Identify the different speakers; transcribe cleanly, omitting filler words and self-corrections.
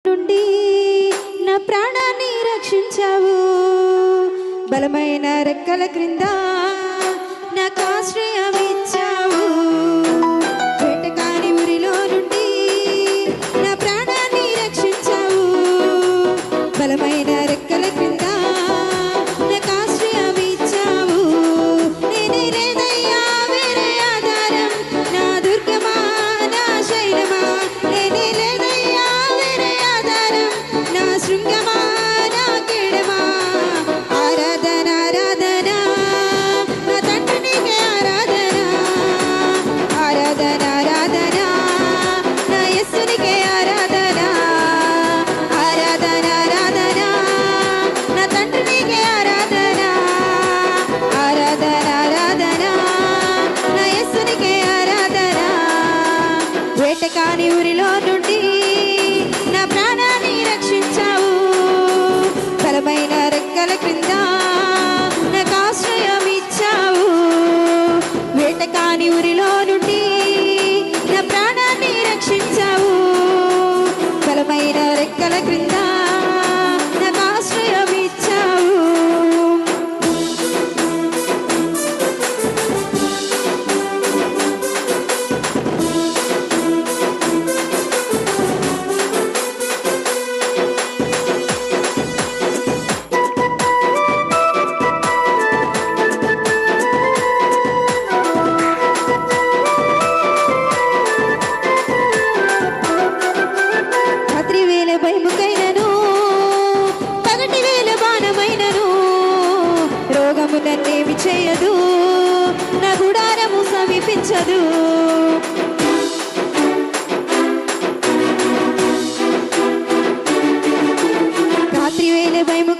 Speaker 1: నుండి నా ప్రాణాన్ని రక్షించావు. బలమైన రెక్కల క్రింద నాకు ఆశ్రయం ఇచ్చావు. వేటకాని ఊరిలో నుండి నా ప్రాణాన్ని రక్షించావు. బలమైన రెక్కల క్రింద నాకు ఆశ్రయం ఇచ్చావు. నేనే లేదయ్యా వేరే ఆధారం, నా దుర్గమా నా శైలమా. నేనే లేదయ్యా వేరే ఆధారం, నా శృంగమా నా కేడమా. ఆరాధన ఆరాధన నా తండ్రి నీకే ఆరాధన. ఆరాధన ఆరాధన నా యేసునికే ఆరాధన. ఆరాధన ఆరాధన నా తండ్రి నీకే ఆరాధన. ఆరాధన ఆరాధన నా యేసునికే ఆరాధన. వేటకాని ఊరిలో నుండి నా ప్రాణాన్ని రక్షించావు. బలమైన రెక్కల క్రింద నాకు ఆశ్రయం ఇచ్చావు. వేటకాని ఊరిలో నుండి నా ప్రాణాన్ని రక్షించావు. బలమైన రెక్కల క్రింద నాకు ఆశ్రయం ఇచ్చావు. రాత్రి వేళ భయముకైనను, పగటి వేళ బాణమైనను, రోగము నన్నేమి చేయదు, నా గుడారము సమీపించదు. రాత్రి వేళ భయము